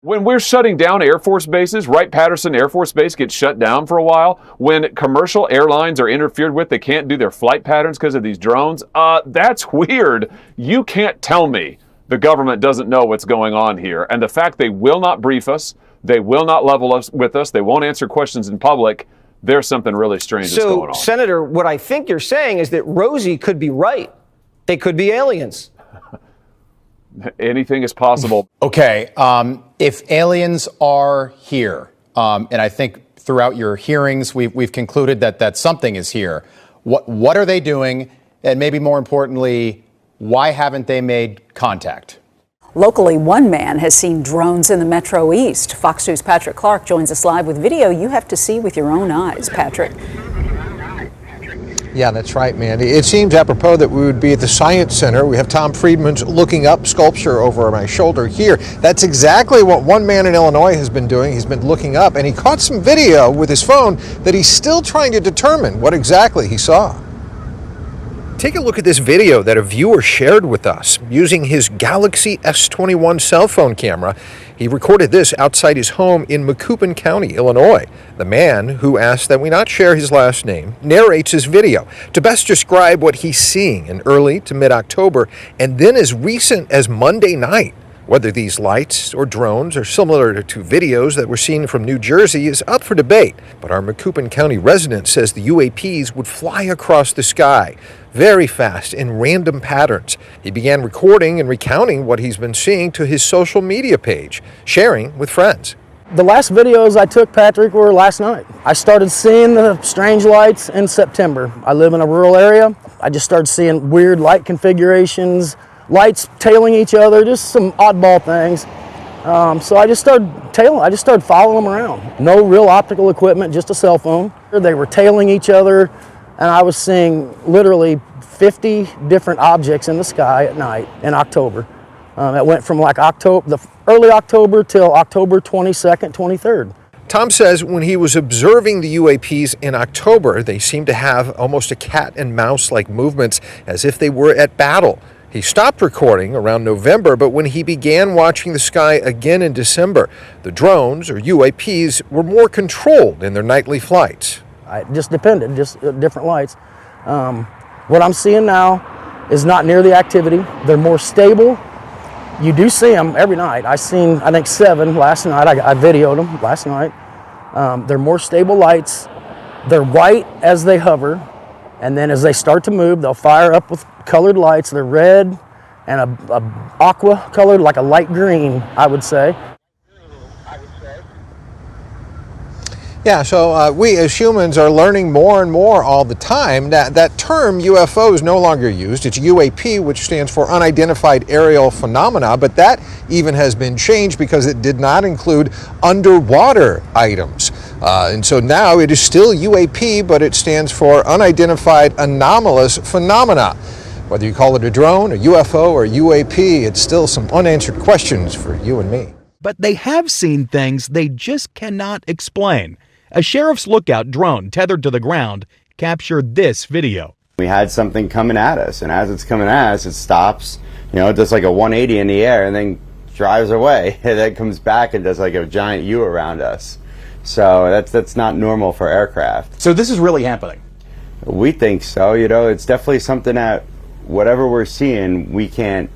When we're shutting down Air Force bases, Wright-Patterson Air Force Base gets shut down for a while. When commercial airlines are interfered with, they can't do their flight patterns because of these drones. That's weird. You can't tell me the government doesn't know what's going on here. And the fact they will not brief us, they will not level us with us, they won't answer questions in public, there's something really strange that's going on. So, Senator, what I think you're saying is that Rosie could be right. They could be aliens. Anything is possible. Okay, if aliens are here, and I think throughout your hearings we've concluded that something is here, what are they doing? And maybe more importantly, why haven't they made contact? Locally, one man has seen drones in the Metro East. Fox News' Patrick Clark joins us live with video you have to see with your own eyes. Patrick. Yeah, that's right, Mandy. It seems apropos that we would be at the Science Center. We have Tom Friedman's Looking Up sculpture over my shoulder here. That's exactly what one man in Illinois has been doing. He's been looking up, and he caught some video with his phone that he's still trying to determine what exactly he saw. Take a look at this video that a viewer shared with us using his Galaxy S21 cell phone camera. He recorded this outside his home in Macoupin County, Illinois. The man, who asked that we not share his last name, narrates his video to best describe what he's seeing in early to mid-October and then as recent as Monday night. Whether these lights or drones are similar to videos that were seen from New Jersey is up for debate, but our Macoupin County resident says the UAPs would fly across the sky very fast in random patterns. He began recording and recounting what he's been seeing to his social media page, sharing with friends. The last videos I took, Patrick, were last night. I started seeing the strange lights in September. I live in a rural area. I just started seeing weird light configurations, lights tailing each other, just some oddball things. So I just started following them around. No real optical equipment, just a cell phone. They were tailing each other, and I was seeing literally 50 different objects in the sky at night in October. It went from like early October till October 22nd, 23rd. Tom says when he was observing the UAPs in October, they seemed to have almost a cat and mouse-like movements as if they were at battle. He stopped recording around November, but when he began watching the sky again in December, the drones, or UAPs, were more controlled in their nightly flights. It just depended, just different lights. What I'm seeing now is not near the activity. They're more stable. You do see them every night. I seen, I think, 7 last night. I videoed them last night. They're more stable lights. They're white as they hover, and then as they start to move, they'll fire up with colored lights. They're red and a aqua colored, like a light green, I would say. Yeah, so we as humans are learning more and more all the time. That term UFO is no longer used. It's UAP, which stands for Unidentified Aerial Phenomena, but that even has been changed because it did not include underwater items. And so now it is still UAP, but it stands for Unidentified Anomalous Phenomena. Whether you call it a drone, a UFO, or UAP, it's still some unanswered questions for you and me. But they have seen things they just cannot explain. A sheriff's lookout drone tethered to the ground captured this video. We had something coming at us, and as it's coming at us, it stops, it does like a 180 in the air and then drives away, and then comes back and does like a giant U around us. So that's not normal for aircraft. So this is really happening? We think so. It's definitely something that whatever we're seeing, we can't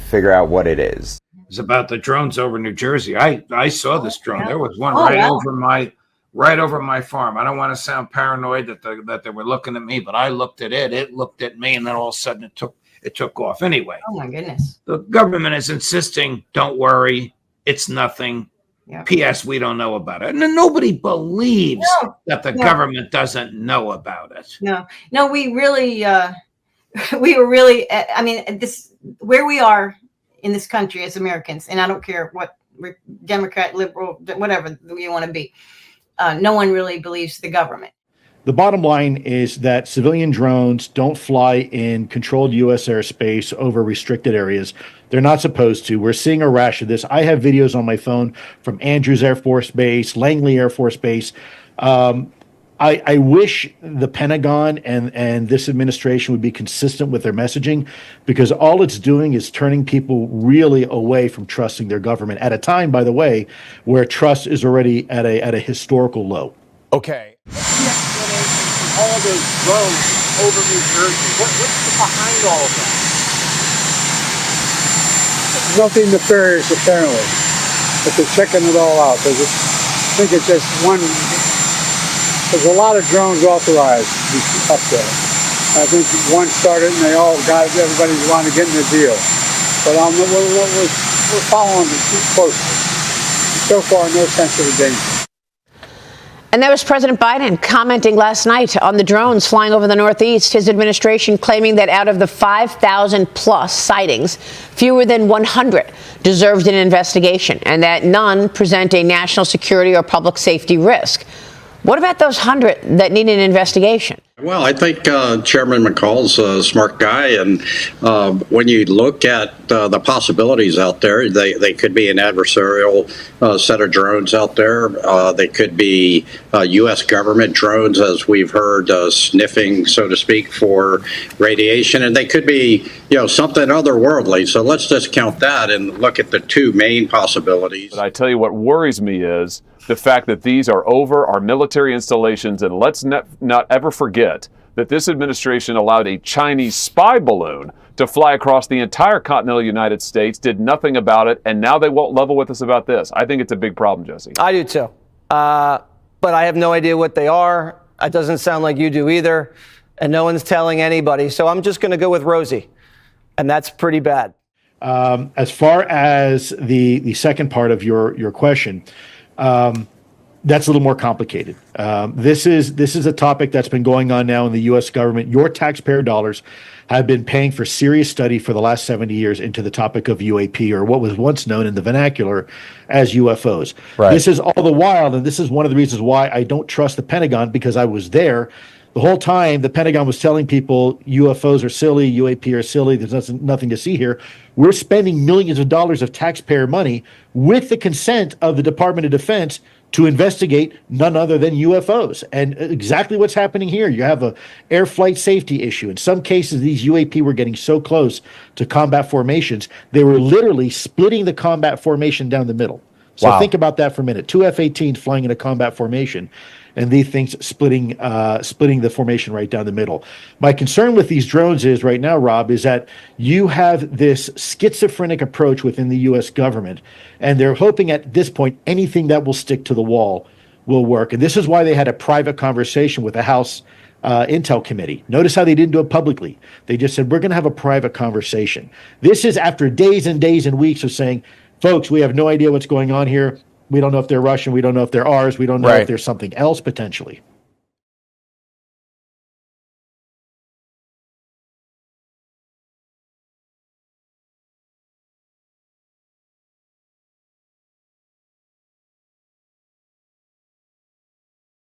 figure out what it is. It's about the drones over New Jersey. I saw this drone. There was one right over my farm. I don't want to sound paranoid that they were looking at me, but I looked at it. It looked at me, and then all of a sudden it took off. Anyway. Oh my goodness. The government is insisting, don't worry, it's nothing. Yeah. P.S. We don't know about it. And nobody believes that the government doesn't know about it. No, we were really, I mean, where we are in this country as Americans, and I don't care what Democrat, liberal, whatever you want to be, no one really believes the government. The bottom line is that civilian drones don't fly in controlled U.S. airspace over restricted areas. They're not supposed to. We're seeing a rash of this. I have videos on my phone from Andrews Air Force Base, Langley Air Force Base. I wish the Pentagon and this administration would be consistent with their messaging, because all it's doing is turning people really away from trusting their government at a time, by the way, where trust is already at a historical low. Okay. All those drones over New Jersey. What's behind all of that? Nothing nefarious, apparently, but they're checking it all out. I think it's just one. There's a lot of drones authorized up there. I think one started and they all got it. Everybody's wanting to get in the deal. But we're following it closely. So far, no sense of danger. And that was President Biden commenting last night on the drones flying over the Northeast. His administration claiming that out of the 5,000 plus sightings, fewer than 100 deserved an investigation, and that none present a national security or public safety risk. What about those 100 that need an investigation? Well, I think Chairman McCall's a smart guy, and when you look at the possibilities out there, they could be an adversarial set of drones out there. They could be U.S. government drones, as we've heard, sniffing, so to speak, for radiation, and they could be, something otherworldly. So let's discount that and look at the two main possibilities. But I tell you what worries me is the fact that these are over our military installations, and let's not ever forget that this administration allowed a Chinese spy balloon to fly across the entire continental United States, did nothing about it, and now they won't level with us about this. I think it's a big problem, Jesse. I do too. But I have no idea what they are. It doesn't sound like you do either. And no one's telling anybody. So I'm just going to go with Rosie. And that's pretty bad. As far as the second part of your question, that's a little more complicated. This is a topic that's been going on now in the U.S. government. Your taxpayer dollars have been paying for serious study for the last 70 years into the topic of UAP, or what was once known in the vernacular as UFOs. Right. This is all the while, and this is one of the reasons why I don't trust the Pentagon, because I was there. The whole time, the Pentagon was telling people UFOs are silly, UAP are silly, there's nothing to see here. We're spending millions of dollars of taxpayer money with the consent of the Department of Defense to investigate none other than UFOs. And exactly what's happening here. You have a air flight safety issue. In some cases, these UAP were getting so close to combat formations, they were literally splitting the combat formation down the middle. So Think about that for a minute. 2 F-18s flying in a combat formation, and these things splitting the formation right down the middle. My concern with these drones is right now, Rob, is that you have this schizophrenic approach within the U.S. government, and they're hoping at this point anything that will stick to the wall will work. And this is why they had a private conversation with the House Intel Committee. Notice how they didn't do it publicly. They just said, we're going to have a private conversation. This is after days and days and weeks of saying, folks, we have no idea what's going on here. We don't know if they're Russian. We don't know if they're ours. We don't know if there's something else potentially.